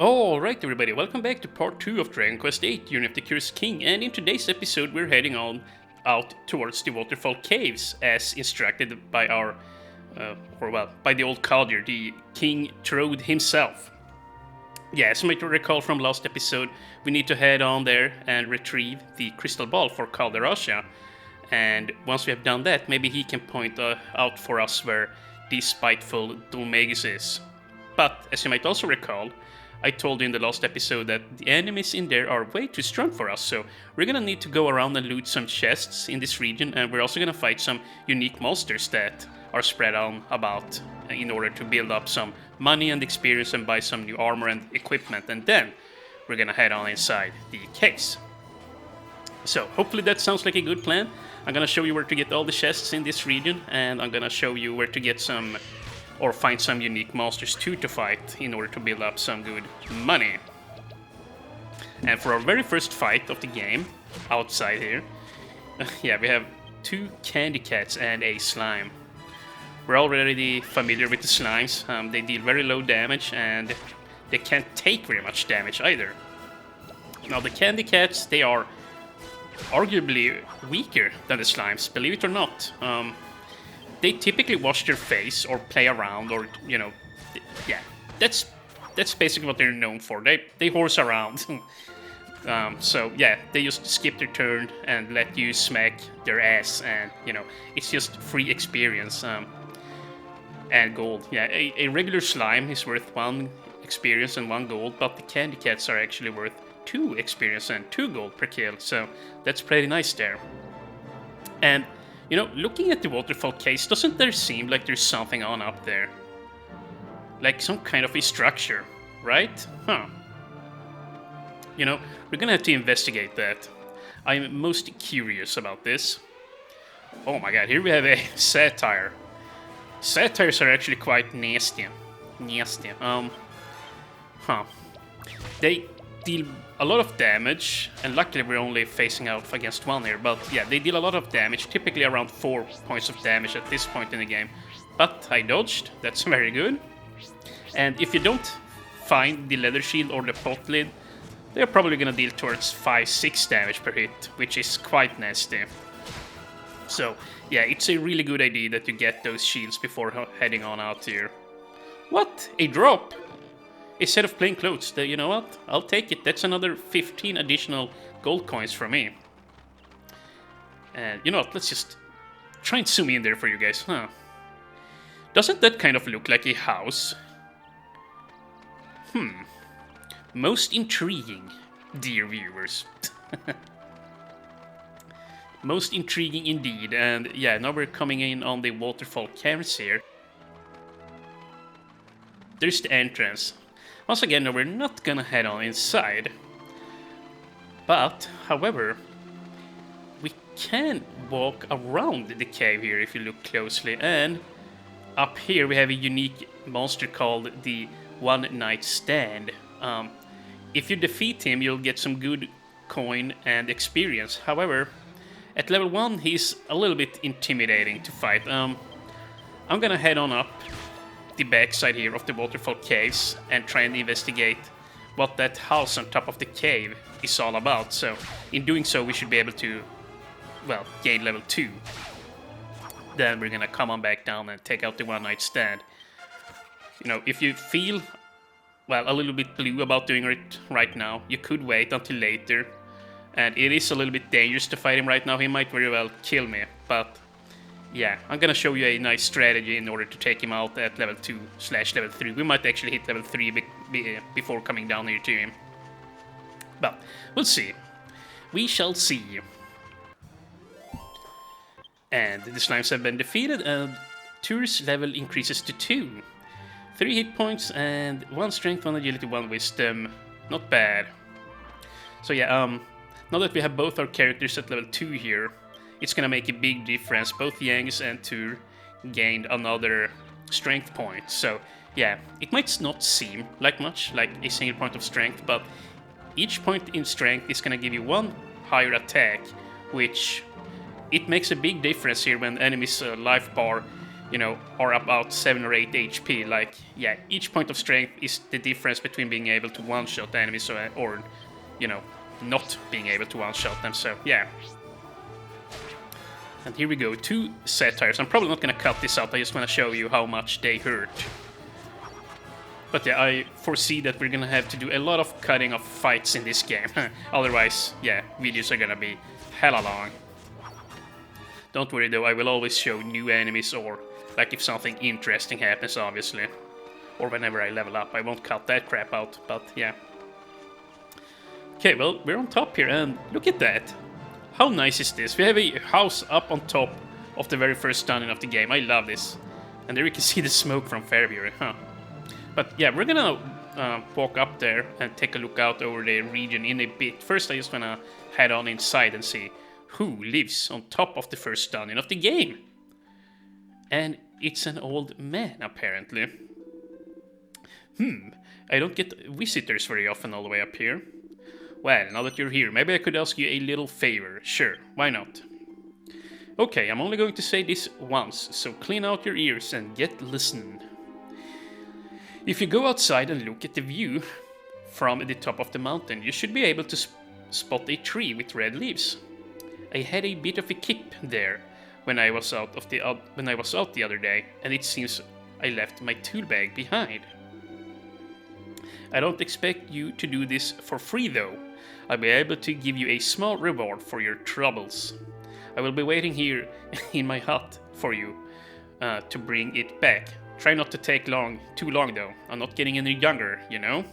Alright everybody, welcome back to part 2 of Dragon Quest VIII, Journey of the Curious King, and in today's episode we're heading on out towards the Waterfall Caves, as instructed by our, by the old Collier, the King Trode himself. Yeah, as you might recall from last episode, we need to head on there and retrieve the crystal ball for Calderasha, and once we have done that, maybe he can point out for us where the spiteful Dulmagus is. But, as you might also recall, I told you in the last episode that the enemies in there are way too strong for us, so we're gonna need to go around and loot some chests in this region, and we're also gonna fight some unique monsters that are spread on about in order to build up some money and experience and buy some new armor and equipment, and then we're gonna head on inside the case. So hopefully that sounds like a good plan. I'm gonna show you where to get all the chests in this region, and I'm gonna show you where to get some or find some unique monsters too to fight in order to build up some good money. And for our very first fight of the game, outside here, we have 2 candy cats and a slime. We're already familiar with the slimes. They deal very low damage and they can't take very much damage either. Now the candy cats, they are arguably weaker than the slimes, believe it or not. They typically wash their face or play around, or that's basically what they're known for. They horse around. So yeah, they just skip their turn and let you smack their ass, and it's just free experience and gold. Yeah, a regular slime is worth 1 experience and 1 gold, but the candy cats are actually worth 2 experience and 2 gold per kill. So that's pretty nice there. And looking at the waterfall case, doesn't there seem like there's something on up there? Like some kind of a structure, right? Huh. We're gonna have to investigate that. I'm most curious about this. Oh my god, here we have a satyr. Satyrs are actually quite nasty. They deal a lot of damage, and luckily we're only facing out against 1 here, but yeah, they deal a lot of damage, typically around 4 points of damage at this point in the game. But I dodged, that's very good. And if you don't find the leather shield or the pot lid, they're probably gonna deal towards 5-6 damage per hit, which is quite nasty. So yeah, it's a really good idea that you get those shields before heading on out here. What? A drop? A set of plain clothes. You know what? I'll take it. That's another 15 additional gold coins for me. And you know what? Let's just try and zoom in there for you guys. Huh? Doesn't that kind of look like a house? Most intriguing, dear viewers. Most intriguing indeed. And yeah, now we're coming in on the waterfall caves here. There's the entrance. Once again, no, we're not gonna head on inside. But, however, we can walk around the cave here if you look closely. And up here we have a unique monster called the One Night Stand. If you defeat him, you'll get some good coin and experience. However, at level 1, he's a little bit intimidating to fight. I'm gonna head on up the backside here of the waterfall caves and try and investigate what that house on top of the cave is all about. So in doing so, we should be able to, gain level 2. Then we're gonna come on back down and take out the One Night Stand. If you feel a little bit blue about doing it right now, you could wait until later. And it is a little bit dangerous to fight him right now. He might very well kill me, but yeah, I'm gonna show you a nice strategy in order to take him out at level 2/level 3. We might actually hit level 3 before coming down here to him. But we'll see. We shall see. And the slimes have been defeated, and Tour's level increases to 2. 3 hit points and 1 strength, 1 agility, 1 wisdom. Not bad. So yeah, now that we have both our characters at level 2 here, it's gonna make a big difference. Both Yangs and Tur gained another strength point. So yeah, it might not seem like much, like a single point of strength, but each point in strength is gonna give you 1 higher attack, which it makes a big difference here when enemies' life bar you know, are about 7 or 8 HP. Like, yeah, each point of strength is the difference between being able to one-shot enemies or, you know, not being able to one-shot them. So, yeah. And here we go, 2 satires. I'm probably not gonna cut this out, I just wanna show you how much they hurt. But yeah, I foresee that we're gonna have to do a lot of cutting of fights in this game. Otherwise, yeah, videos are gonna be hella long. Don't worry though, I will always show new enemies or like if something interesting happens, obviously. Or whenever I level up, I won't cut that crap out, but yeah. Okay, well, we're on top here, and look at that. How nice is this? We have a house up on top of the very first dungeon of the game. I love this. And there you can see the smoke from Farebury, huh? But yeah, we're gonna walk up there and take a look out over the region in a bit. First, I just wanna head on inside and see who lives on top of the first dungeon of the game. And it's an old man, apparently. I don't get visitors very often all the way up here. Well, now that you're here, maybe I could ask you a little favor. Sure, why not? Okay, I'm only going to say this once, so clean out your ears and get listening. If you go outside and look at the view from the top of the mountain, you should be able to spot a tree with red leaves. I had a bit of a kip there when I was out the other day, and it seems I left my tool bag behind. I don't expect you to do this for free though. I'll be able to give you a small reward for your troubles. I will be waiting here in my hut for you to bring it back. Try not to take too long though. I'm not getting any younger, you know?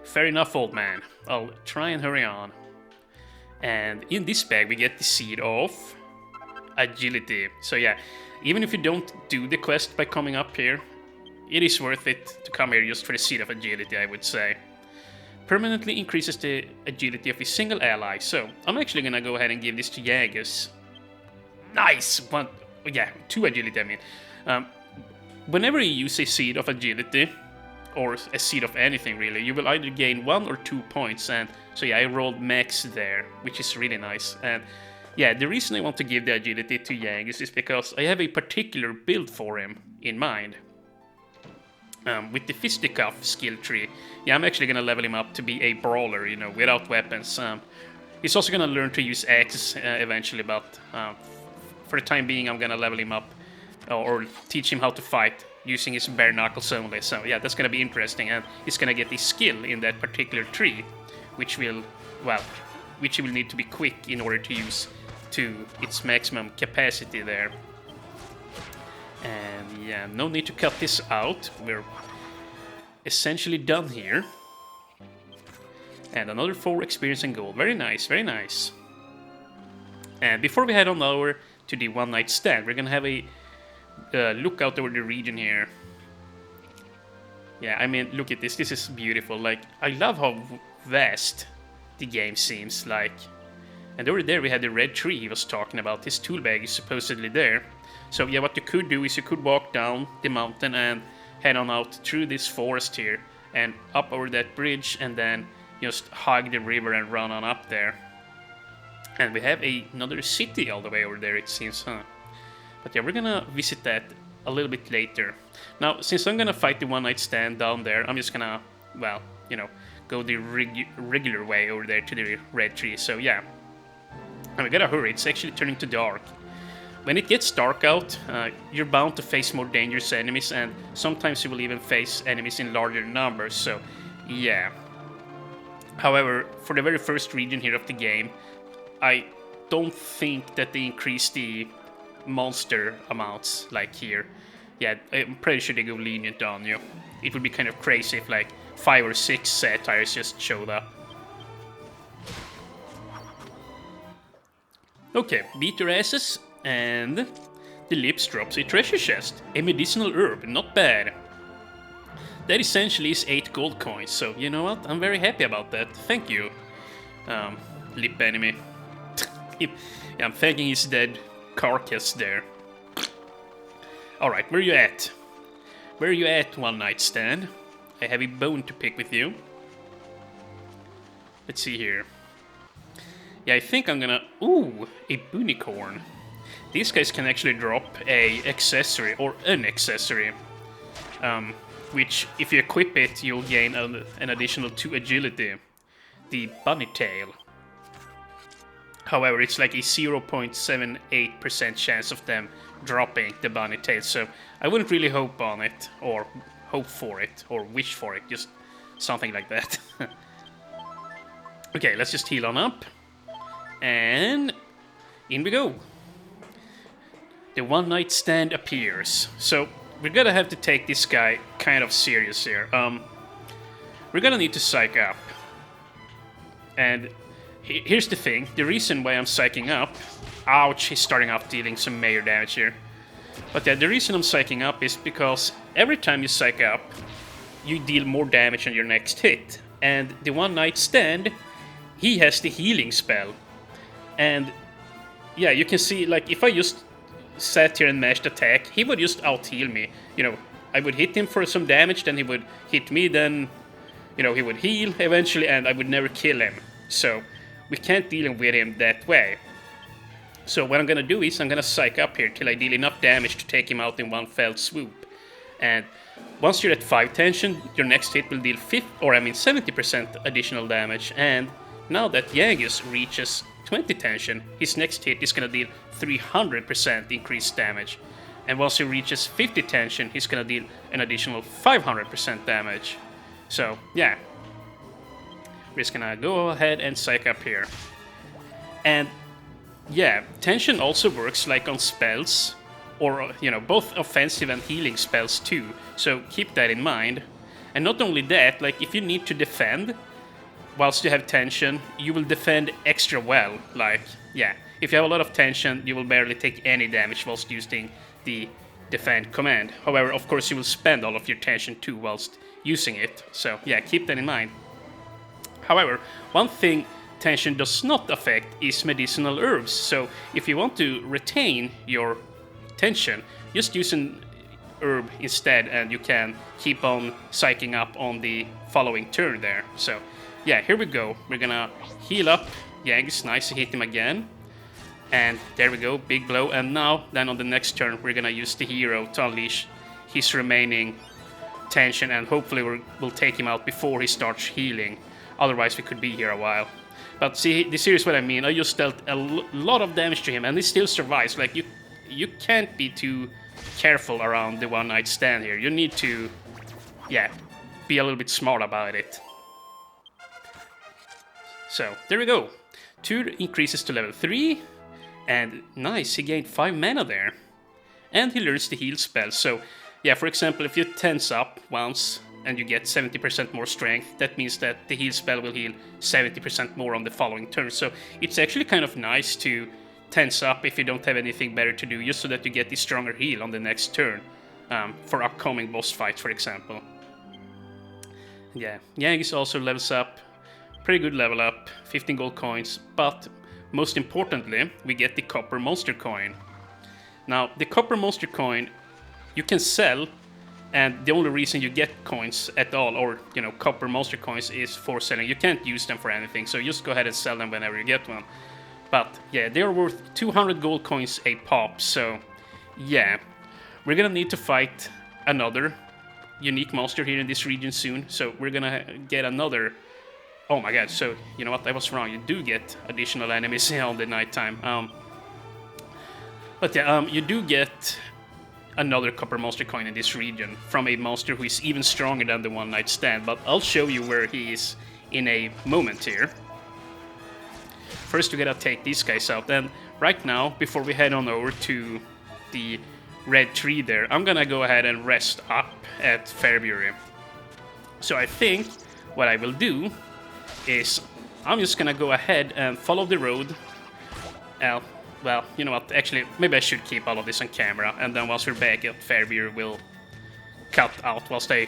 Fair enough, old man. I'll try and hurry on. And in this bag we get the seed of agility. So yeah, even if you don't do the quest by coming up here, it is worth it to come here just for the seed of agility, I would say. Permanently increases the agility of a single ally, so I'm actually gonna go ahead and give this to Jagus. Nice! 2 agility, I mean. Whenever you use a seed of agility, or a seed of anything really, you will either gain 1 or 2 points, and so yeah, I rolled max there, which is really nice. And yeah, the reason I want to give the agility to Jagus is because I have a particular build for him in mind. With the fisticuff skill tree, yeah, I'm actually gonna level him up to be a brawler, you know, without weapons. He's also gonna learn to use axes eventually, but for the time being, I'm gonna level him up or teach him how to fight using his bare knuckles only. So yeah, that's gonna be interesting, and he's gonna get a skill in that particular tree, which he will need to be quick in order to use to its maximum capacity there. And yeah, no need to cut this out. We're essentially done here. And another 4 experience and gold. Very nice, very nice. And before we head on over to the one night stand, we're gonna have a look out over the region here. Yeah, I mean, look at this. This is beautiful. Like, I love how vast the game seems like. And over there we had the red tree he was talking about. His tool bag is supposedly there. So yeah, what you could do is you could walk down the mountain and head on out through this forest here and up over that bridge, and then just hug the river and run on up there. And we have another city all the way over there, it seems, huh? But yeah, we're gonna visit that a little bit later. Now, since I'm gonna fight the one night stand down there, I'm just gonna, well, you know, go the regular way over there to the red tree. So yeah, and we gotta hurry, it's actually turning to dark. When it gets dark out, you're bound to face more dangerous enemies, and sometimes you will even face enemies in larger numbers, so yeah. However, for the very first region here of the game, I don't think that they increase the monster amounts like here. Yeah, I'm pretty sure they go lenient on you. It would be kind of crazy if like 5 or 6 satires just showed up. Okay, beat your asses. And the lips drops a treasure chest, a medicinal herb, not bad. That essentially is 8 gold coins, so you know what, I'm very happy about that, thank you. Lip enemy. Yeah, I'm thanking his dead carcass there. Alright, where you at? Where you at, one night stand? I have a bone to pick with you. Let's see here. Yeah, I think I'm gonna... Ooh, a unicorn. these guys can actually drop a accessory, or an accessory, which, if you equip it, you'll gain an additional 2 agility, the bunny tail. However, it's like a 0.78% chance of them dropping the bunny tail, so I wouldn't really hope on it, or hope for it, or wish for it, just something like that. Okay, let's just heal on up, and in we go. The one night stand appears, so we're gonna have to take this guy kind of serious here. We're gonna need to psych up, and here's the thing, the reason why I'm psyching up... Ouch, he's starting off dealing some major damage here. But yeah, the reason I'm psyching up is because every time you psych up, you deal more damage on your next hit. And the one night stand, he has the healing spell. And yeah, you can see, like, if I just sat here and mashed attack, he would just out-heal me. You know, I would hit him for some damage, then he would hit me, then, you know, he would heal eventually, and I would never kill him. So we can't deal with him that way. So what I'm gonna do is I'm gonna psych up here till I deal enough damage to take him out in one fell swoop. And once you're at 5 tension, your next hit will deal 70% additional damage. And now that Yangus reaches 20 tension, his next hit is gonna deal 300% increased damage. And once he reaches 50 tension, he's gonna deal an additional 500% damage. So yeah, we're just gonna go ahead and psych up here. And yeah, tension also works like on spells, or, you know, both offensive and healing spells too, so keep that in mind. And not only that, like, if you need to defend whilst you have tension, you will defend extra well. Like, yeah, if you have a lot of tension, you will barely take any damage whilst using the defend command. However, of course, you will spend all of your tension too whilst using it, so yeah, keep that in mind. However, one thing tension does not affect is medicinal herbs, so if you want to retain your tension, just use an herb instead, and you can keep on psyching up on the following turn there. So yeah, here we go. We're gonna heal up Yangus. Nice to hit him again, and there we go, big blow. And now then on the next turn we're gonna use the hero to unleash his remaining tension, and hopefully we'll take him out before he starts healing. Otherwise we could be here a while. But see, this here is what I mean. I just dealt a lot of damage to him, and he still survives. Like, you can't be too careful around the one night stand here. You need to, yeah, be a little bit smart about it. So there we go. 2 increases to level 3, and nice, he gained 5 mana there. And he learns the heal spell. So yeah, for example, if you tense up once and you get 70% more strength, that means that the heal spell will heal 70% more on the following turn. So it's actually kind of nice to tense up if you don't have anything better to do, just so that you get the stronger heal on the next turn, for upcoming boss fights, for example. Yeah, Yangus also levels up, pretty good level up, 15 gold coins, but most importantly, we get the copper monster coin. Now, the copper monster coin you can sell, and the only reason you get coins at all, or, you know, copper monster coins, is for selling. You can't use them for anything, so just go ahead and sell them whenever you get one. But yeah, they're worth 200 gold coins a pop, so yeah. We're gonna need to fight another unique monster here in this region soon, so we're gonna get another... Oh my god, so, you know what, I was wrong. You do get additional enemies on the nighttime. But yeah, you do get another copper monster coin in this region from a monster who is even stronger than the one night stand, but I'll show you where he is in a moment here. First we gotta take these guys out, and right now, before we head on over to the red tree there, I'm gonna go ahead and rest up at Farebury. So I think what I will do is I'm just gonna go ahead and follow the road. Well, you know what, actually, maybe I should keep all of this on camera, and then once we're back at Farebury, we'll cut out whilst I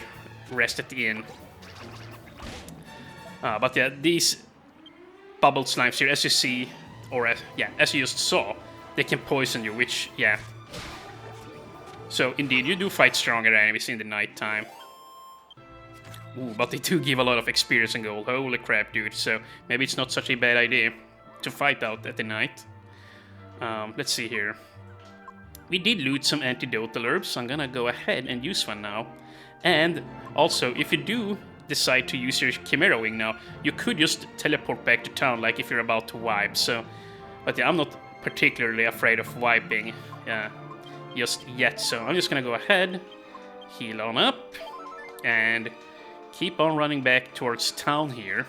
rest at the inn. But yeah, these bubble slimes here, as you see, or as you just saw, they can poison you, which, yeah. So, indeed, you do fight stronger enemies in the nighttime. Ooh, but they do give a lot of experience and gold. Holy crap, dude. So, maybe it's not such a bad idea to fight out at the night. Let's see here. we did loot some antidotal herbs, so I'm gonna go ahead and use one now. And also, if you do decide to use your Chimera Wing now, you could just teleport back to town, like if you're about to wipe. So, but yeah, I'm not particularly afraid of wiping just yet, so I'm just gonna go ahead, heal on up, and keep on running back towards town here.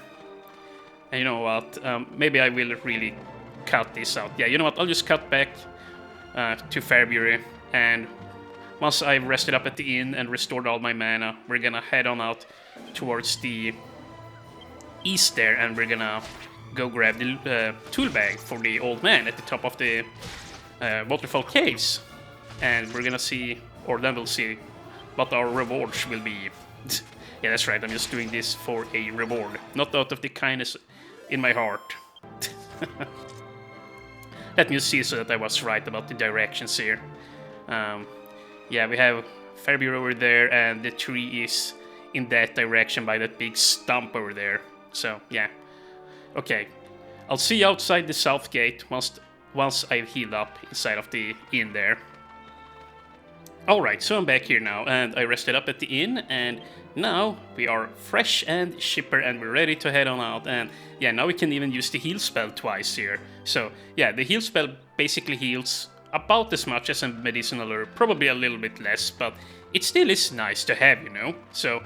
And you know what, maybe I will really cut this out. Yeah, you know what, I'll just cut back to Farebury, and once I've rested up at the inn and restored all my mana, we're gonna head on out towards the east there, and we're gonna go grab the tool bag for the old man at the top of the waterfall caves. And we're gonna see, or then we'll see, what our rewards will be. Yeah, that's right, I'm just doing this for a reward, not out of the kindness in my heart. Let me see so that I was right about the directions here. Yeah, we have Farebury over there, and the tree is in that direction by that big stump over there. So, yeah. Okay, I'll see you outside the south gate once I've healed up inside of the inn there. Alright, so I'm back here now, and I rested up at the inn, and now we are fresh and chipper, and we're ready to head on out. And yeah, now we can even use the heal spell twice here. So yeah, the heal spell basically heals about as much as a medicinal herb, probably a little bit less, but it still is nice to have, you know. So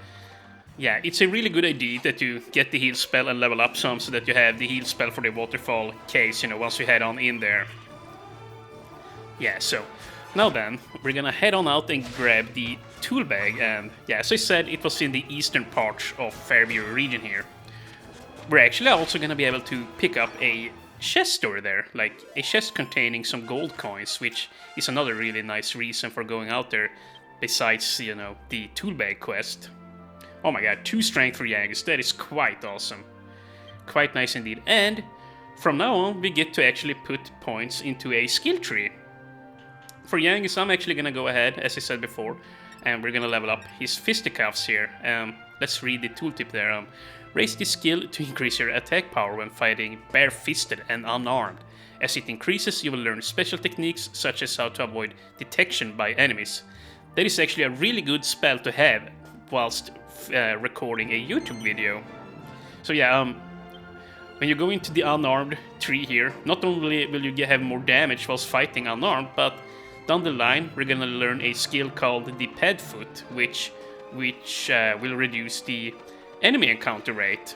yeah, it's a really good idea that you get the heal spell and level up some, so that you have the heal spell for the waterfall case, you know, once you head on in there. Yeah, so now then, we're gonna head on out and grab the tool bag, and yeah, as I said, it was in the eastern part of Farebury region here. We're actually also gonna be able to pick up a chest over there, like a chest containing some gold coins, which is another really nice reason for going out there, besides, you know, the tool bag quest. Oh my god, 2 strength for Yangus, that is quite awesome. Quite nice indeed. And from now on, we get to actually put points into a skill tree. For Yangus, I'm actually gonna go ahead, as I said before, and we're gonna level up his fisticuffs here. Let's read the tooltip there. Raise this skill to increase your attack power when fighting bare-fisted and unarmed. As it increases, you will learn special techniques such as how to avoid detection by enemies. That is actually a really good spell to have whilst recording a YouTube video. So yeah, when you go into the unarmed tree here, not only will you have more damage whilst fighting unarmed, but down the line we're gonna learn a skill called the Pt.2, which will reduce the enemy encounter rate.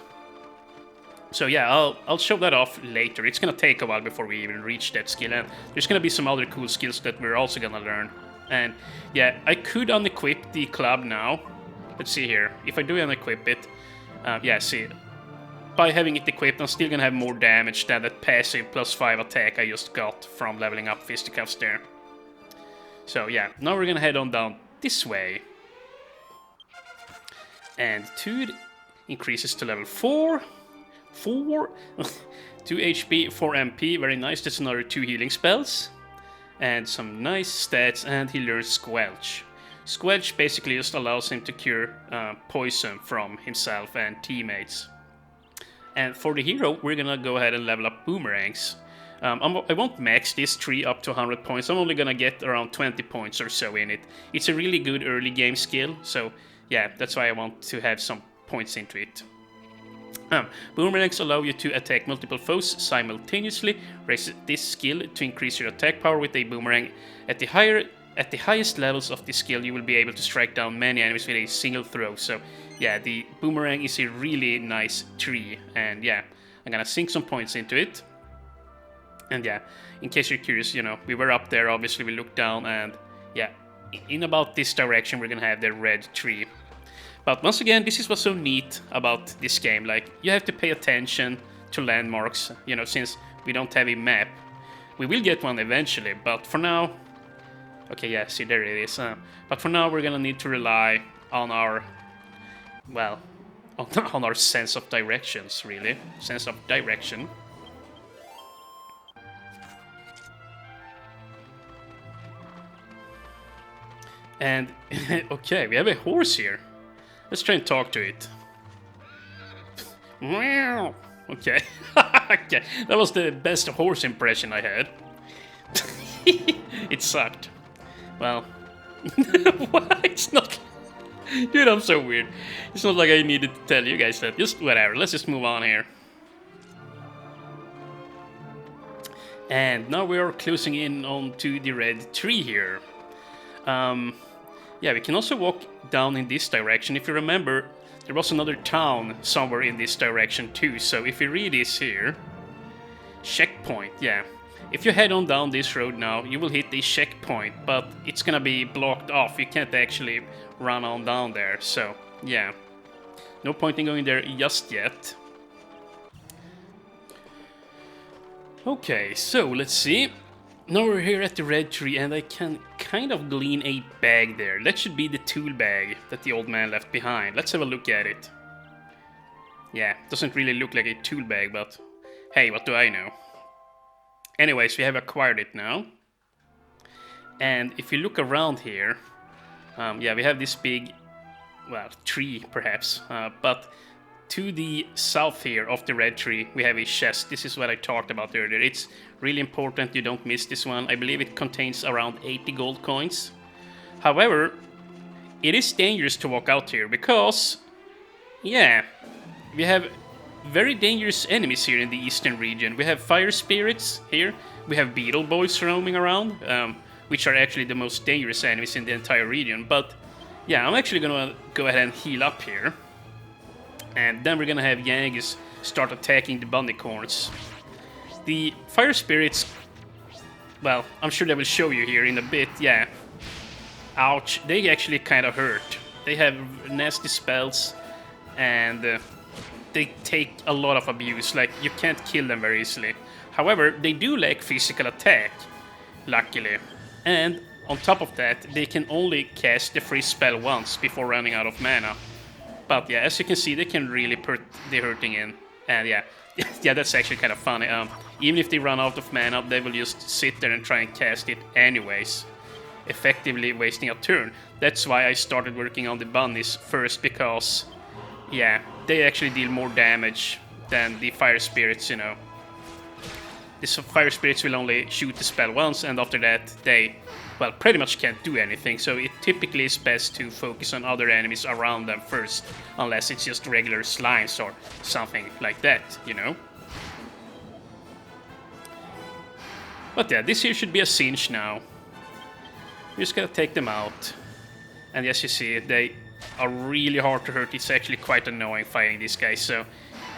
So yeah, I'll show that off later. It's gonna take a while before we even reach that skill, and there's gonna be some other cool skills that we're also gonna learn. And yeah, I could unequip the club now. Let's see here. If I do unequip it, yeah, see, by having it equipped, I'm still gonna have more damage than that passive +5 attack I just got from leveling up fisticuffs there. So yeah, now we're gonna head on down this way. And 2 increases to level 4. 2 HP, 4 MP, very nice. That's another 2 healing spells. And some nice stats, and he learns Squelch. Squelch basically just allows him to cure poison from himself and teammates. And for the hero, we're gonna go ahead and level up boomerangs. I won't max this tree up to 100 points, I'm only gonna get around 20 points or so in it. It's a really good early game skill, so yeah, that's why I want to have some points into it. Boomerangs allow you to attack multiple foes simultaneously. Raise this skill to increase your attack power with a boomerang. At the highest levels of this skill, you will be able to strike down many enemies with a single throw. So yeah, the boomerang is a really nice tree, and yeah, I'm gonna sink some points into it. And yeah, in case you're curious, you know, we were up there, obviously we looked down, and yeah, in about this direction we're gonna have the red tree. But once again, this is what's so neat about this game, like, you have to pay attention to landmarks, you know, since we don't have a map. We will get one eventually, but for now... Okay, yeah, see, there it is. But for now, we're gonna need to rely on our... well, on our sense of directions, really. Sense of direction. And, okay, we have a horse here. Let's try and talk to it. Okay. Okay, that was the best horse impression I had. It sucked. Well, what? It's not... Dude, I'm so weird. It's not like I needed to tell you guys that. Just whatever, let's just move on here. And now we are closing in onto the red tree here. Yeah, we can also walk down in this direction. If you remember, there was another town somewhere in this direction too. So if you read this here, checkpoint, yeah. If you head on down this road now, you will hit the checkpoint, but it's gonna be blocked off. You can't actually run on down there, so yeah. No point in going there just yet. Okay, so let's see. Now we're here at the red tree and I can kind of glean a bag there. That should be the tool bag that the old man left behind. Let's have a look at it. Yeah, doesn't really look like a tool bag, but hey, what do I know? Anyways, we have acquired it now. And if you look around here, yeah, we have this big, well, tree perhaps, but to the south here of the red tree, we have a chest. This is what I talked about earlier. It's really important you don't miss this one. I believe it contains around 80 gold coins. However, it is dangerous to walk out here because, yeah, we have very dangerous enemies here in the eastern region. We have fire spirits here. We have beetle boys roaming around, which are actually the most dangerous enemies in the entire region. But yeah, I'm actually gonna go ahead and heal up here. And then we're gonna have Yangus start attacking the bunnycorns. The fire spirits, well, I'm sure they will show you here in a bit, yeah. Ouch, they actually kind of hurt. They have nasty spells and they take a lot of abuse, like you can't kill them very easily. However, they do lack physical attack, luckily. And on top of that, they can only cast the free spell once before running out of mana. But yeah, as you can see, they can really put the hurting in. And yeah, yeah, that's actually kind of funny. Even if they run out of mana, they will just sit there and try and cast it anyways, effectively wasting a turn. That's why I started working on the bunnies first, because yeah, they actually deal more damage than the fire spirits, you know. The fire spirits will only shoot the spell once, and after that they, well, pretty much can't do anything, so it typically is best to focus on other enemies around them first, unless it's just regular slimes or something like that, you know? But yeah, this here should be a cinch now. We're just gonna take them out. And as you see, they are really hard to hurt. It's actually quite annoying fighting these guys, so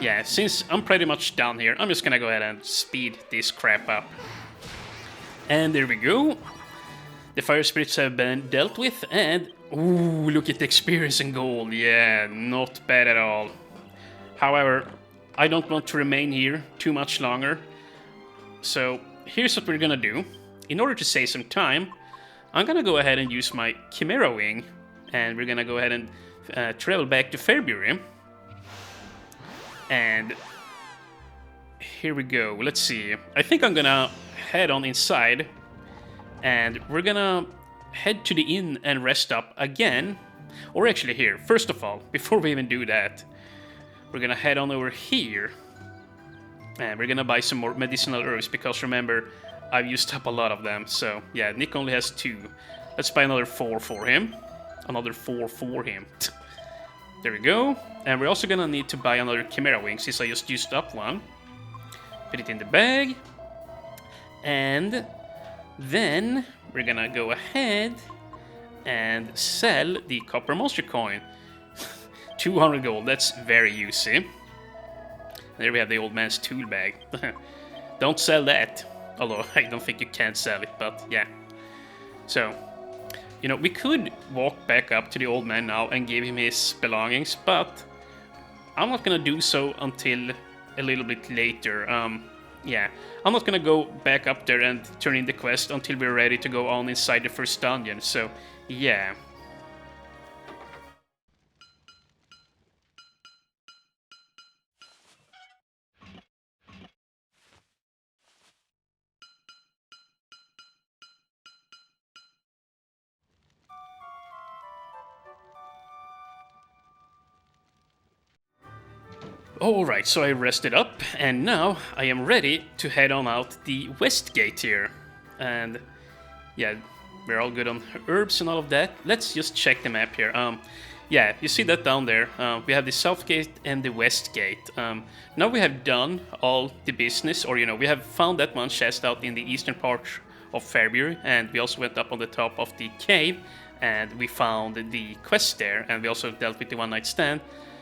yeah, since I'm pretty much done here, I'm just gonna go ahead and speed this crap up. And there we go. The fire spirits have been dealt with, and ooh, look at the experience and gold. Yeah, not bad at all. However, I don't want to remain here too much longer. So here's what we're gonna do. In order to save some time, I'm gonna go ahead and use my Chimera Wing, and we're gonna go ahead and travel back to Farebury. And here we go. Let's see. I think I'm gonna head on inside, and we're gonna head to the inn and rest up again. Or actually here, first of all, before we even do that, we're gonna head on over here. And we're gonna buy some more medicinal herbs, because remember, I've used up a lot of them. So yeah, Nick only has 2. Let's buy another 4 for him. Another 4 for him. There we go. And we're also gonna need to buy another Chimera Wing, since I just used up one. Put it in the bag. And then we're gonna go ahead and sell the Copper Monster Coin. 200 gold, that's very easy. There we have the old man's tool bag. Don't sell that. Although I don't think you can sell it, but yeah. So, you know, we could walk back up to the old man now and give him his belongings, but I'm not gonna do so until a little bit later. Yeah, I'm not gonna go back up there and turn in the quest until we're ready to go on inside the first dungeon, so yeah. Alright, so I rested up, and now I am ready to head on out the west gate here. And yeah, we're all good on herbs and all of that. Let's just check the map here. Yeah, you see that down there. We have the south gate and the west gate. Now we have done all the business, or we have found that one chest out in the eastern part of Farebury, and we also went up on the top of the cave, and we found the quest there, and we also dealt with the one night stand.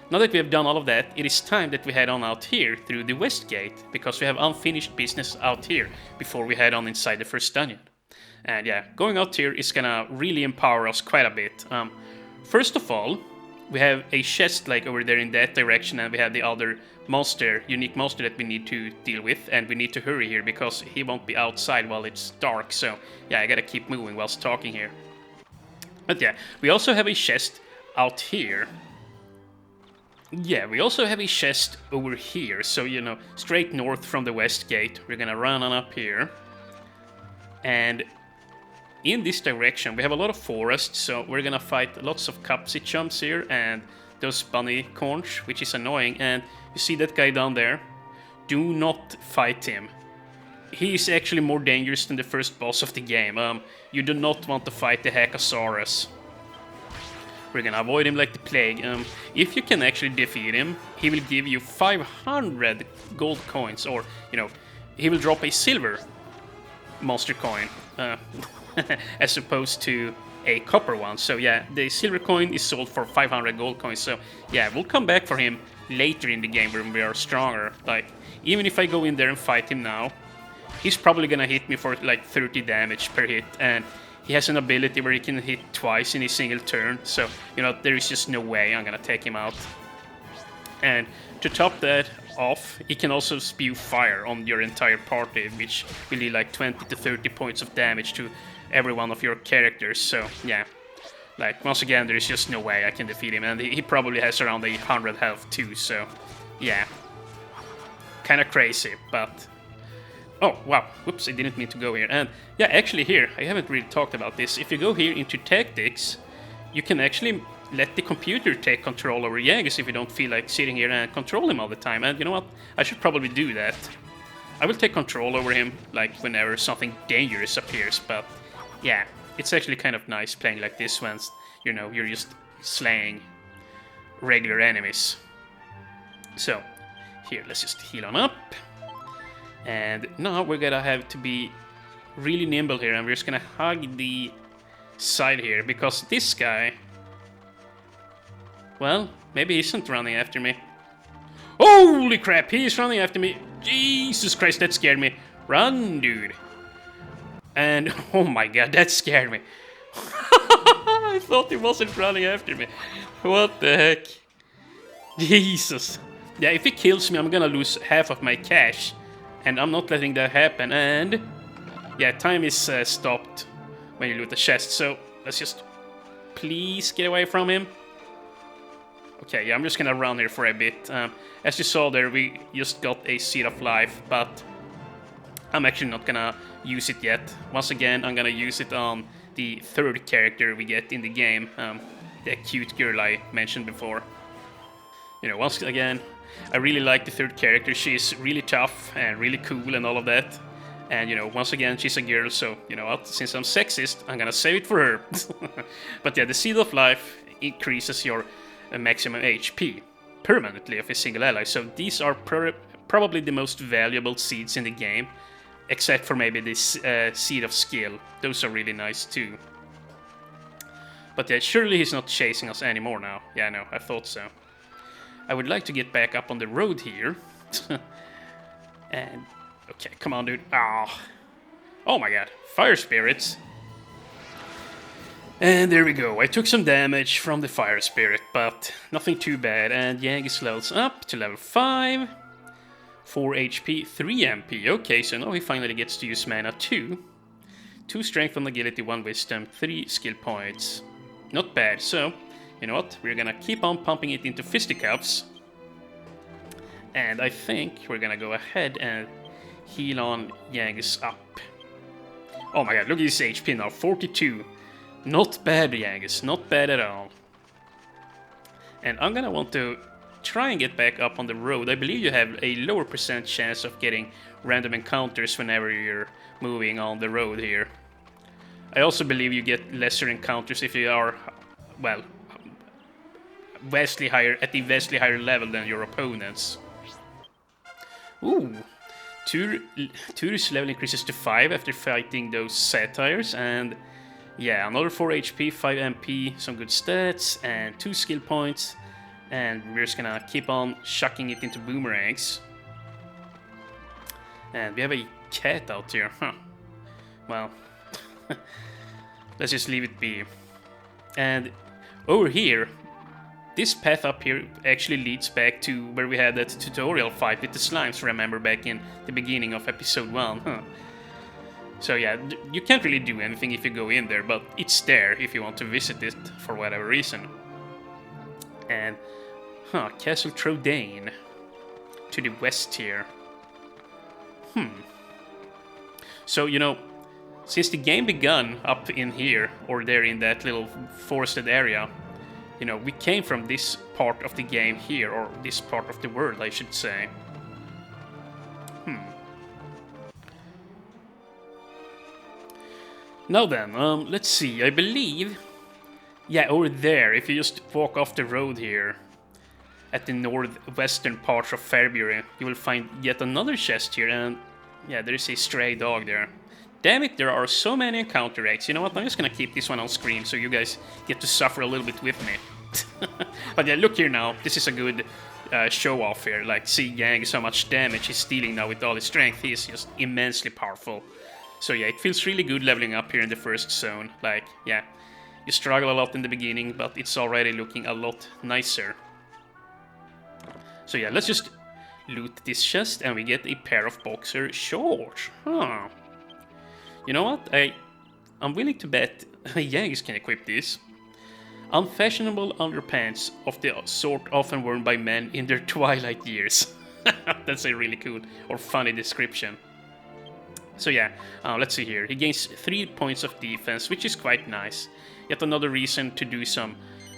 Now that we have done all of that, it is time that we head on out here through the west gate, because we have unfinished business out here before we head on inside the first dungeon. And yeah, going out here is gonna really empower us quite a bit. First of all, we have a chest like over there in that direction, and we have the other monster, unique monster that we need to deal with, and we need to hurry here because he won't be outside while it's dark. So yeah, I gotta keep moving whilst talking here. But yeah, we also have a chest out here. Yeah, we also have a chest over here, so straight north from the west gate. We're gonna run on up here. And in this direction, we have a lot of forest, so we're gonna fight lots of capsicums here and those bunny corns, which is annoying. And you see that guy down there? Do not fight him. He is actually more dangerous than the first boss of the game. You do not want to fight the Hackosaurus. We're gonna avoid him like the plague. If you can actually defeat him, he will give you 500 gold coins, or, he will drop a silver monster coin, as opposed to a copper one. So yeah, the silver coin is sold for 500 gold coins. So yeah, we'll come back for him later in the game when we are stronger. Like, even if I go in there and fight him now, he's probably gonna hit me for like 30 damage per hit, and he has an ability where he can hit twice in a single turn, so, there is just no way I'm gonna take him out. And to top that off, he can also spew fire on your entire party, which will do like 20 to 30 points of damage to every one of your characters. So, yeah. Like, once again, there is just no way I can defeat him, and he probably has around 100 health too, so, yeah. Kinda crazy, but... Oh, wow, whoops, I didn't mean to go here. And yeah, actually here, I haven't really talked about this. If you go here into tactics, you can actually let the computer take control over Jaeger's if you don't feel like sitting here and control him all the time. And you know what? I should probably do that. I will take control over him, like, whenever something dangerous appears. But yeah, it's actually kind of nice playing like this when, you're just slaying regular enemies. So, here, let's just heal on up. And now we're gonna have to be really nimble here, and we're just gonna hug the side here, because this guy, well, maybe he isn't running after me. Holy crap, he is running after me. Jesus Christ, that scared me. Run, dude. And oh my god, that scared me. I thought he wasn't running after me. What the heck? Jesus. Yeah, if he kills me, I'm gonna lose half of my cash. And I'm not letting that happen, and yeah, time is stopped when you loot the chest, so let's just please get away from him. Okay, yeah, I'm just gonna run here for a bit. As you saw there, we just got a Seed of Life, but I'm actually not gonna use it yet. Once again, I'm gonna use it on the third character we get in the game, the cute girl I mentioned before. Once again, I really like the third character. She's really tough and really cool and all of that. And, once again, she's a girl, so, what? Since I'm sexist, I'm gonna save it for her. But yeah, the Seed of Life increases your maximum HP permanently of a single ally. So these are probably the most valuable seeds in the game, except for maybe this Seed of Skill. Those are really nice too. But yeah, surely he's not chasing us anymore now. Yeah, no, I thought so. I would like to get back up on the road here. And, okay, come on, dude. Oh my god, fire spirits. And there we go. I took some damage from the fire spirit, but nothing too bad. And Jaeger's levels up to level 5. 4 HP, 3 MP. Okay, so now he finally gets to use mana 2. 2 strength on agility, 1 wisdom, 3 skill points. Not bad, so... You know what? We're gonna keep on pumping it into fisticuffs. And I think we're gonna go ahead and heal on Jaeger's up. Oh my god, look at his HP now, 42. Not bad, Jaeger's, not bad at all. And I'm gonna want to try and get back up on the road. I believe you have a lower percent chance of getting random encounters whenever you're moving on the road here. I also believe you get lesser encounters if you are, well, vastly higher at the vastly higher level than your opponents. Ooh, Tur's level increases to 5 after fighting those satires, and yeah, another 4 HP, 5 MP, some good stats, and 2 skill points, and we're just gonna keep on chucking it into boomerangs. And we have a cat out here, huh? Well, let's just leave it be. And over here, this path up here actually leads back to where we had that tutorial fight with the slimes, remember, back in the beginning of episode 1, huh? So yeah, you can't really do anything if you go in there, but it's there if you want to visit it for whatever reason. And, Castle Trodain, to the west here. So, you know, since the game begun up in here, or there in that little forested area, you know, we came from this part of the game here, or this part of the world, I should say. Now then, let's see, I believe... Yeah, over there, if you just walk off the road here, at the northwestern part of Farebury, you will find yet another chest here, and yeah, there is a stray dog there. Damn it, there are so many encounter rates. You know what, I'm just gonna keep this one on screen so you guys get to suffer a little bit with me. But yeah, look here now, this is a good show off here. Like, see Yang, so much damage he's dealing now with all his strength. He is just immensely powerful. So yeah, it feels really good leveling up here in the first zone. Like, yeah, you struggle a lot in the beginning, but it's already looking a lot nicer. So yeah, let's just loot this chest, and we get a pair of boxer shorts. Huh. You know what? I'm willing to bet Yangs can equip this. Unfashionable underpants of the sort often worn by men in their twilight years. That's a really cool or funny description. So yeah, let's see here. He gains 3 points of defense, which is quite nice. Yet another reason to do some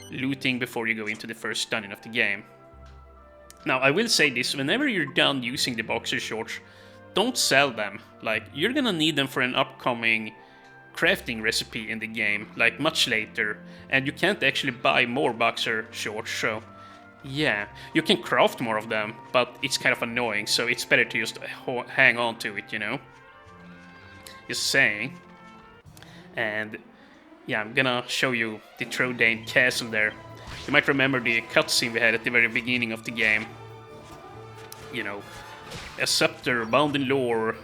looting before you go into the first dungeon of the game. Now, I will say this, whenever you're done using the boxer shorts, don't sell them. Like, you're gonna need them for an upcoming crafting recipe in the game, like much later, and you can't actually buy more boxer shorts, so yeah, you can craft more of them, but it's kind of annoying, so it's better to just hang on to it, you know? Just saying. And yeah, I'm gonna show you the Trodain castle there. You might remember the cutscene we had at the very beginning of the game. You know, a scepter bound in lore,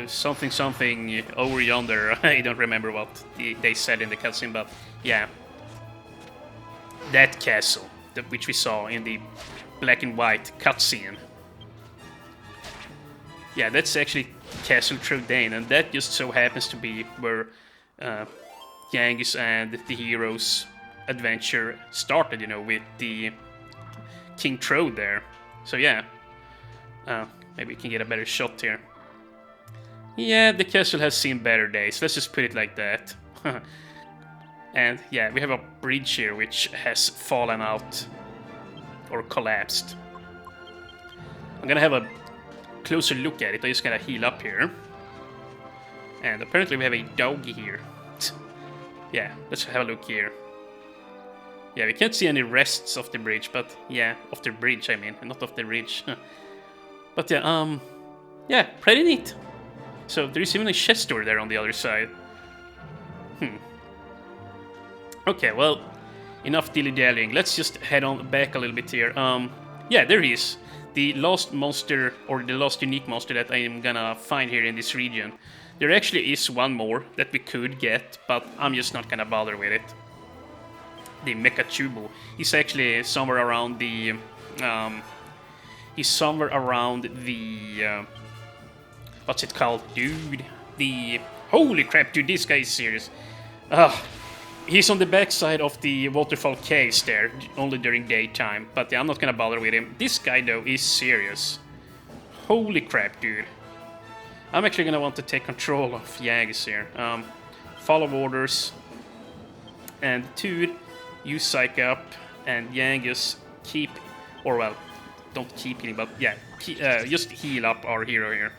something something over yonder. I don't remember what they said in the cutscene, but yeah. That castle, which we saw in the black and white cutscene. Yeah, that's actually Castle Trodain, and that just so happens to be where Yangus and the heroes' adventure started, you know, with the King Trode there. So yeah, maybe we can get a better shot here. Yeah, the castle has seen better days, let's just put it like that. And yeah, we have a bridge here which has fallen out or collapsed. I'm gonna have a closer look at it. I just gotta heal up here. And apparently we have a doggy here. Yeah, let's have a look here. Yeah, we can't see any rests of the bridge, but yeah, of the bridge I mean, not of the ridge. But yeah, yeah, pretty neat. So there is even a chest door there on the other side. Okay, well, enough dilly-dallying. Let's just head on back a little bit here. Yeah, there he is. The last monster, or the last unique monster that I am gonna find here in this region. There actually is one more that we could get, but I'm just not gonna bother with it. The Mekachubu. He's actually somewhere around the... what's it called, dude? Holy crap, dude, this guy is serious. He's on the backside of the waterfall caves there, only during daytime. But yeah, I'm not gonna bother with him. This guy, though, is serious. Holy crap, dude. I'm actually gonna want to take control of Yangus here. Follow orders. And dude, you psych up. And Yangus keep... Or, well, don't keep healing, but yeah, just heal up our hero here.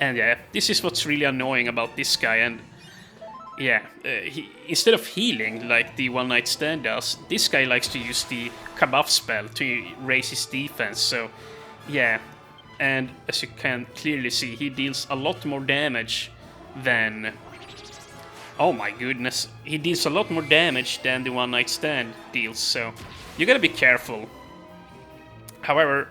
And yeah, this is what's really annoying about this guy. And Yeah, instead of healing like the One Night Stand does, this guy likes to use the Kabuff spell to raise his defense, so yeah. And as you can clearly see, he deals a lot more damage than... Oh my goodness, he deals a lot more damage than the One Night Stand deals, so you gotta be careful. However,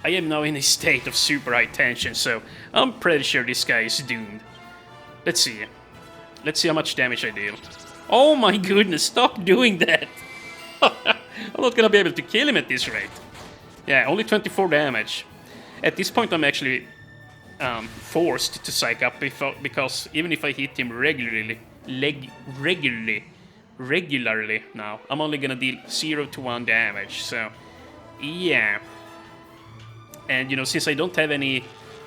I am now in a state of super high tension, so I'm pretty sure this guy is doomed. Let's see. Let's see how much damage I deal. Oh my goodness, stop doing that! I'm not gonna be able to kill him at this rate. Yeah, only 24 damage. At this point I'm actually forced to psych up because even if I hit him regularly now, I'm only gonna deal 0 to 1 damage, so yeah. And you know, since I don't have any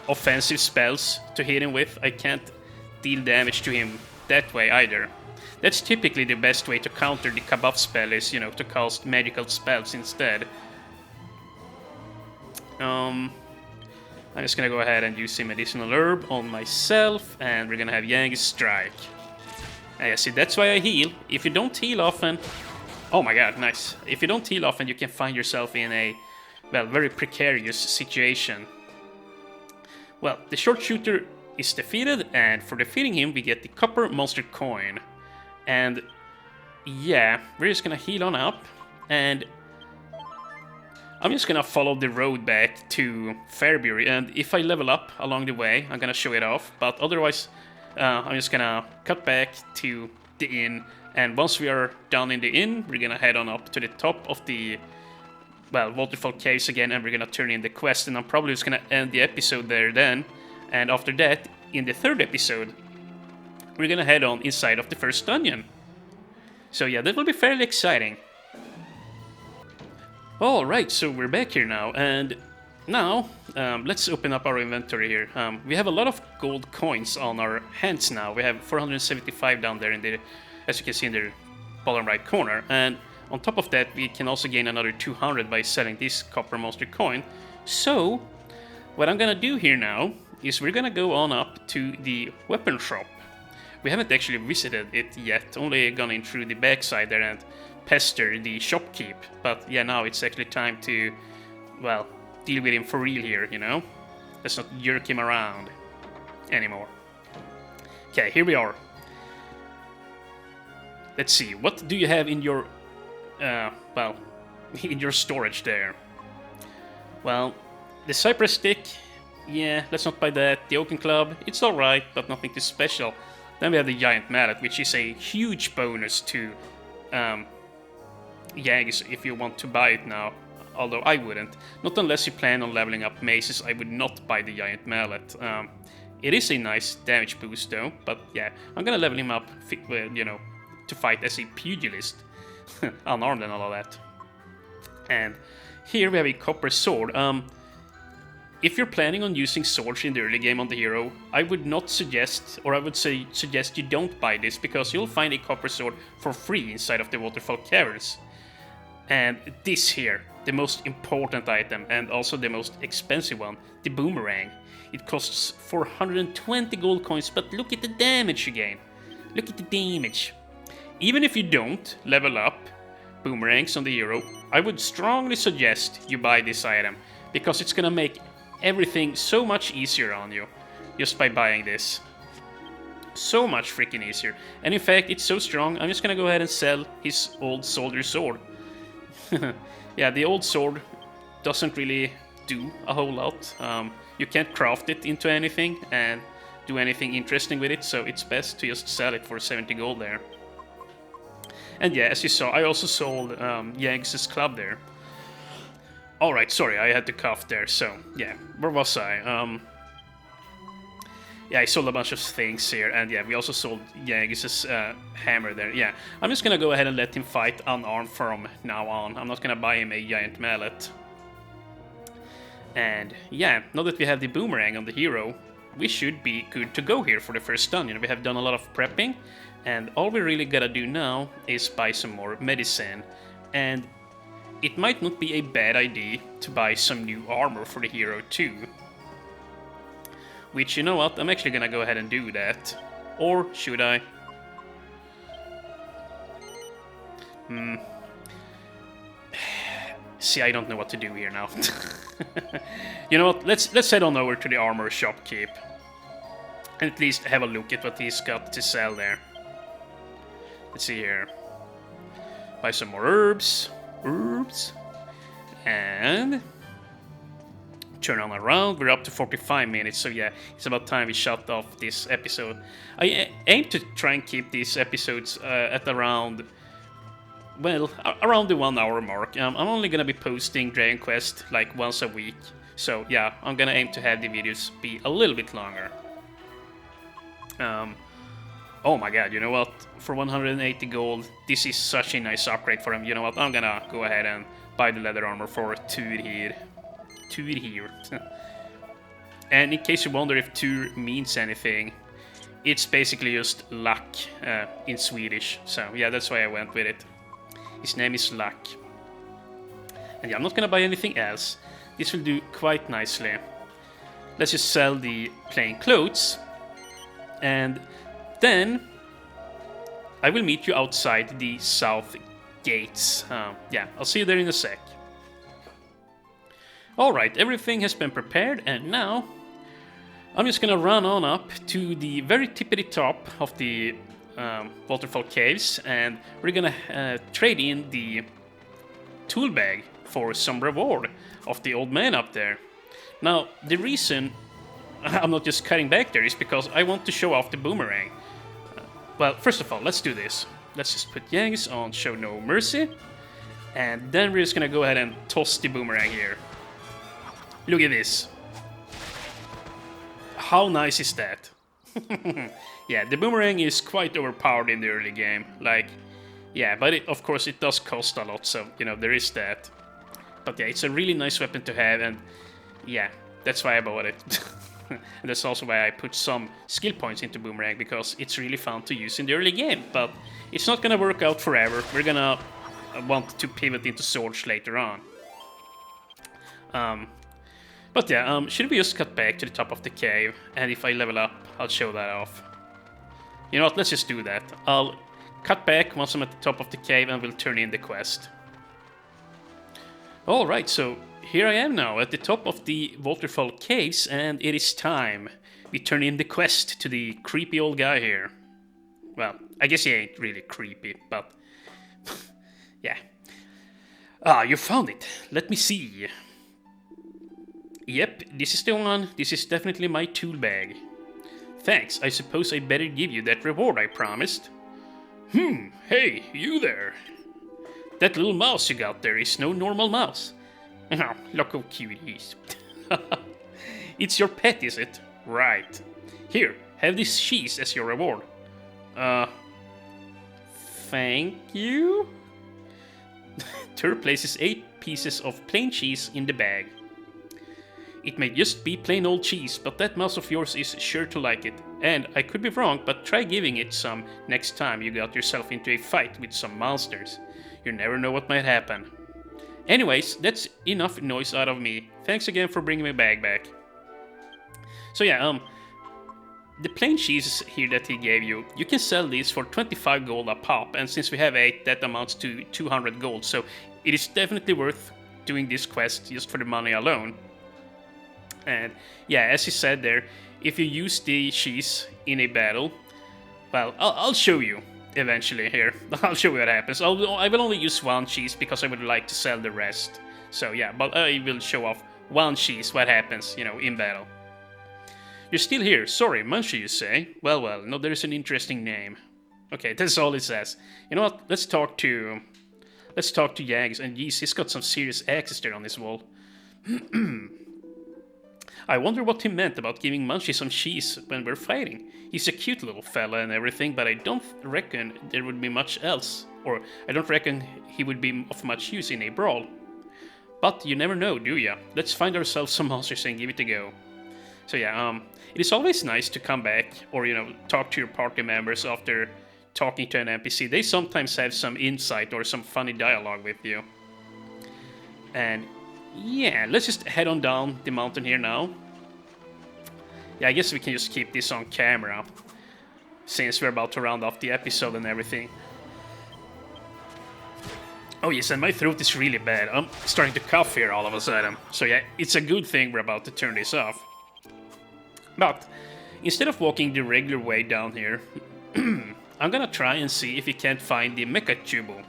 offensive spells to hit him with, I can't deal damage to him that way either. That's typically the best way to counter the Kabuff spell is, you know, to cast magical spells instead. I'm just gonna go ahead and use a medicinal herb on myself, and we're gonna have Yang's Strike. And yeah, see, that's why I heal. If you don't heal often... Oh my god, nice. If you don't heal often, you can find yourself in a, well, very precarious situation. Well, the short shooter is defeated, and for defeating him, we get the Copper Monster Coin. And yeah, we're just gonna heal on up, and I'm just gonna follow the road back to Farebury, and if I level up along the way, I'm gonna show it off, but otherwise, I'm just gonna cut back to the inn, and once we are done in the inn, we're gonna head on up to the top of the, well, Waterfall Caves again, and we're gonna turn in the quest, and I'm probably just gonna end the episode there then, and after that, in the third episode, we're gonna head on inside of the first dungeon. So yeah, that will be fairly exciting. Alright, so we're back here now, and now, let's open up our inventory here. We have a lot of gold coins on our hands now. We have 475 down there in the, as you can see in the bottom right corner, and on top of that, we can also gain another 200 by selling this Copper Monster Coin. So, what I'm gonna do here now is we're gonna go on up to the weapon shop. We haven't actually visited it yet, only gone in through the backside there and pester the shopkeep. But yeah, now it's actually time to, well, deal with him for real here, you know? Let's not jerk him around anymore. Okay, here we are. Let's see, what do you have in your, well, in your storage there? Well, the Cypress Stick, yeah, let's not buy that. The Oaken Club, it's alright, but nothing too special. Then we have the Giant Mallet, which is a huge bonus to Yags if you want to buy it now. Although I wouldn't. Not unless you plan on leveling up maces, I would not buy the Giant Mallet. It is a nice damage boost though, but yeah, I'm gonna level him up, you know, to fight as a pugilist. Unarmed and all of that. And here we have a Copper Sword. If you're planning on using swords in the early game on the hero, I would not suggest, or I would say suggest you don't buy this, because you'll find a Copper Sword for free inside of the Waterfall Caverns. And this here, the most important item, and also the most expensive one, the Boomerang. It costs 420 gold coins, but look at the damage again. Look at the damage. Even if you don't level up Boomerangs on the hero, I would strongly suggest you buy this item, because it's gonna make everything so much easier on you just by buying this. So much freaking easier. And in fact, it's so strong, I'm just gonna go ahead and sell his old soldier sword. Yeah, the old sword doesn't really do a whole lot. You can't craft it into anything and do anything interesting with it, so it's best to just sell it for 70 gold there. And yeah, as you saw, I also sold Yags' club there. Alright, sorry, I had to cough there, so yeah, where was I? Yeah, I sold a bunch of things here, and yeah, we also sold Yags' hammer there. Yeah, I'm just gonna go ahead and let him fight unarmed from now on. I'm not gonna buy him a giant mallet. And yeah, now that we have the Boomerang on the hero, we should be good to go here for the first dungeon. We have done a lot of prepping, and all we really gotta do now is buy some more medicine. And it might not be a bad idea to buy some new armor for the hero too. Which, you know what, I'm actually gonna go ahead and do that. Or should I? See, I don't know what to do here now. You know what? Let's head on over to the armor shop keep. And at least have a look at what he's got to sell there. Let's see here. Buy some more herbs. And turn on around. We're up to 45 minutes, so yeah, it's about time we shut off this episode. I aim to try and keep these episodes at around, well, around the 1 hour mark. I'm only gonna be posting Dragon Quest like once a week, so yeah, I'm gonna aim to have the videos be a little bit longer. Oh my god, you know what? For 180 gold, this is such a nice upgrade for him. You know what? I'm gonna go ahead and buy the leather armor for 2 here. 2 here. And in case you wonder if 2 means anything, it's basically just luck in Swedish. So yeah, that's why I went with it. His name is Luck. And yeah, I'm not gonna buy anything else. This will do quite nicely. Let's just sell the plain clothes. And then I will meet you outside the south gates. Yeah, I'll see you there in a sec. Alright, everything has been prepared, and now I'm just gonna run on up to the very tippity top of the waterfall caves, and we're gonna trade in the tool bag for some reward of the old man up there. Now, the reason I'm not just cutting back there is because I want to show off the boomerang. Well, first of all, let's do this. Let's just put Yangs on Show No Mercy, and then we're just gonna go ahead and toss the boomerang here. Look at this. How nice is that? Yeah, the boomerang is quite overpowered in the early game. Like, yeah, but of course it does cost a lot, so, you know, there is that. But yeah, it's a really nice weapon to have, and yeah, that's why I bought it. And that's also why I put some skill points into boomerang, because it's really fun to use in the early game. But it's not gonna work out forever. We're gonna want to pivot into swords later on. But yeah, should we just cut back to the top of the cave, and if I level up, I'll show that off. You know what, let's just do that. I'll cut back once I'm at the top of the cave, and we'll turn in the quest. Alright, so here I am now at the top of the waterfall caves, and it is time. We turn in the quest to the creepy old guy here. Well, I guess he ain't really creepy, but yeah. Ah, you found it. Let me see. Yep, this is the one. This is definitely my tool bag. Thanks, I suppose I better give you that reward I promised. Hey, you there. That little mouse you got there is no normal mouse. Oh, look how cute he is. It's your pet, is it? Right. Here, have this cheese as your reward. Thank you? Tur places 8 pieces of plain cheese in the bag. It may just be plain old cheese, but that mouse of yours is sure to like it. And I could be wrong, but try giving it some next time you got yourself into a fight with some monsters. You never know what might happen. Anyways, that's enough noise out of me. Thanks again for bringing my bag back. So yeah, the plain cheeses here that he gave you, you can sell these for 25 gold a pop, and since we have 8, that amounts to 200 gold, so it is definitely worth doing this quest just for the money alone. And yeah, as he said there, if you use the cheese in a battle, well, I'll show you eventually here. I'll show you what happens. I will only use 1 cheese because I would like to sell the rest. So yeah, but I will show off 1 cheese, what happens, you know, in battle. You're still here. Sorry, Munchie, you say? Well, no, there's an interesting name. Okay, that's all it says. You know what? Let's talk to Yags, and geez, he's got some serious axes there on his wall. I wonder what he meant about giving Munchie some cheese when we're fighting. He's a cute little fella and everything, but I don't reckon there would be much else. Or, I don't reckon he would be of much use in a brawl. But you never know, do ya? Let's find ourselves some monsters and give it a go. So yeah, it is always nice to come back, or, you know, talk to your party members after talking to an NPC. They sometimes have some insight or some funny dialogue with you. And yeah, let's just head on down the mountain here now. Yeah, I guess we can just keep this on camera, since we're about to round off the episode and everything. Oh yes, and my throat is really bad. I'm starting to cough here all of a sudden. So yeah, it's a good thing we're about to turn this off. But instead of walking the regular way down here, I'm gonna try and see if we can't find the Pt.2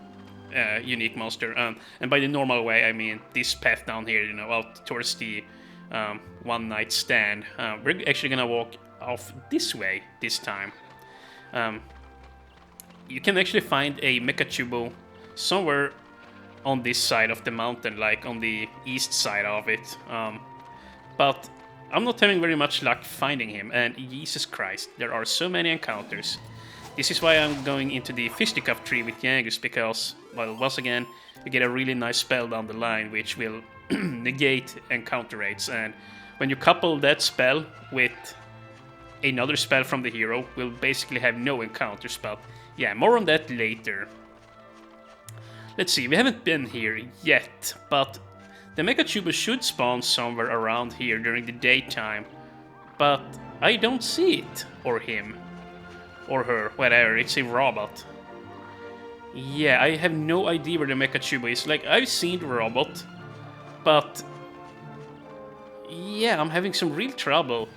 unique monster. And by the normal way, I mean this path down here, you know, out towards the one night stand. We're actually gonna walk off this way this time. You can actually find a Pt.2 somewhere on this side of the mountain, like on the east side of it. But I'm not having very much luck finding him, and Jesus Christ, there are so many encounters. This is why I'm going into the fisticuff tree with Yangus, because, well, once again, you get a really nice spell down the line, which will negate encounter rates, and when you couple that spell with another spell from the hero, we'll basically have no encounters, but yeah, more on that later. Let's see, we haven't been here yet, but the Pt.2 should spawn somewhere around here during the daytime, but I don't see it, or him, or her, whatever, it's a robot. Yeah, I have no idea where the Pt.2 is. Like, I've seen the robot, but yeah, I'm having some real trouble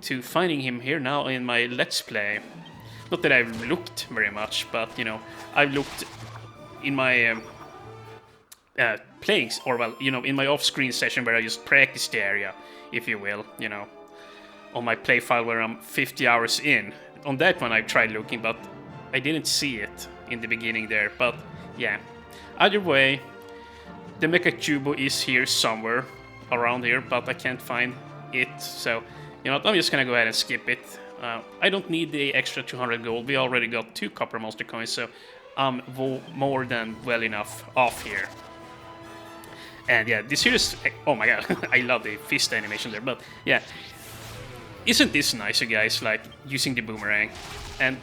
to finding him here now in my Let's Play. Not that I've looked very much, but, you know, I've looked in my playing, or well, you know, in my off-screen session where I just practice the area, if you will, you know, on my play file where I'm 50 hours in. On that one I tried looking, but I didn't see it in the beginning there, but yeah. Either way, the Pt.2 is here somewhere around here, but I can't find it, so, you know, I'm just gonna go ahead and skip it. I don't need the extra 200 gold, we already got 2 copper monster coins, so I'm more than well enough off here. And yeah, this here is, oh my god, I love the fist animation there, but yeah. Isn't this nice, you guys, like, using the boomerang? And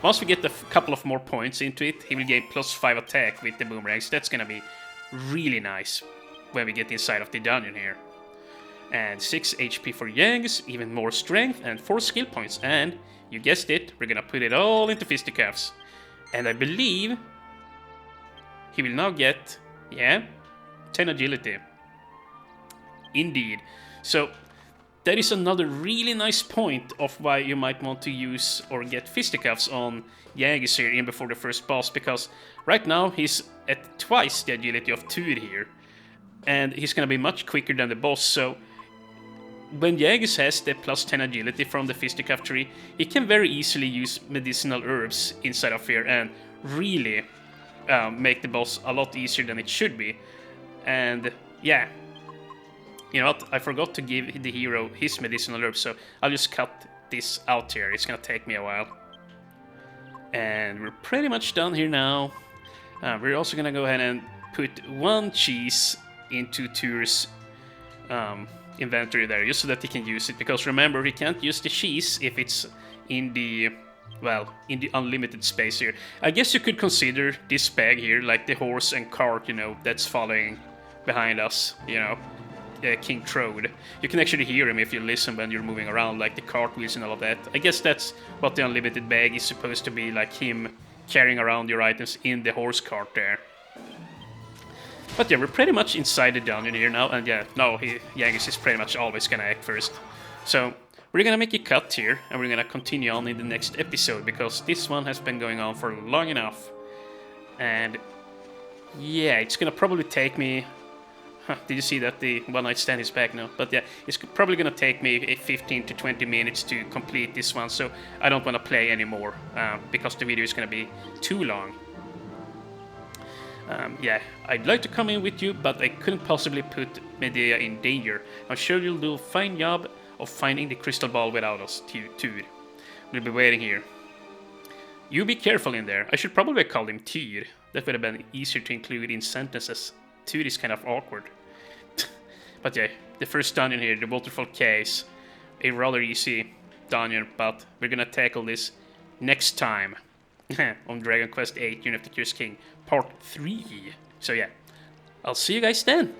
once we get a couple of more points into it, he will gain +5 attack with the boomerangs. That's gonna be really nice when we get inside of the dungeon here. And 6 HP for Yangs, even more strength, and 4 skill points. And, you guessed it, we're gonna put it all into fisticuffs. And I believe he will now get, yeah, 10 agility. Indeed. So, that is another really nice point of why you might want to use or get fisticuffs on Yangus here in before the first boss, because right now he's at twice the agility of Tyr here, and he's gonna be much quicker than the boss, so when Yangus has the +10 agility from the fisticuff tree, he can very easily use medicinal herbs inside of here and really make the boss a lot easier than it should be. And yeah, you know what, I forgot to give the hero his medicinal herbs, so I'll just cut this out here. It's gonna take me a while. And we're pretty much done here now. We're also gonna go ahead and put 1 cheese into Tyr's inventory there, just so that he can use it, because remember, he can't use the cheese if it's in the, well, in the unlimited space here. I guess you could consider this bag here like the horse and cart, you know, that's following behind us, you know. King Trode. You can actually hear him if you listen when you're moving around, like the cartwheels and all of that. I guess that's what the unlimited bag is supposed to be, like him carrying around your items in the horse cart there. But yeah, we're pretty much inside the dungeon here now, and yeah, no, Yangus is pretty much always gonna act first. So, we're gonna make a cut here, and we're gonna continue on in the next episode, because this one has been going on for long enough. And yeah, it's gonna probably take me... Did you see that the one night stand is back now? But yeah, it's probably gonna take me 15 to 20 minutes to complete this one, so I don't want to play anymore, because the video is gonna be too long. Yeah, I'd like to come in with you, but I couldn't possibly put Medea in danger. I'm sure you'll do a fine job of finding the crystal ball without us, Tyr. We'll be waiting here. You be careful in there. I should probably call him Tyr. That would have been easier to include in sentences. Tyr is kind of awkward. But yeah, the first dungeon here, the Waterfall Caves. A rather easy dungeon, but we're gonna tackle this next time on Dragon Quest VIII, Unity of the Curious King, Part 3. So yeah, I'll see you guys then.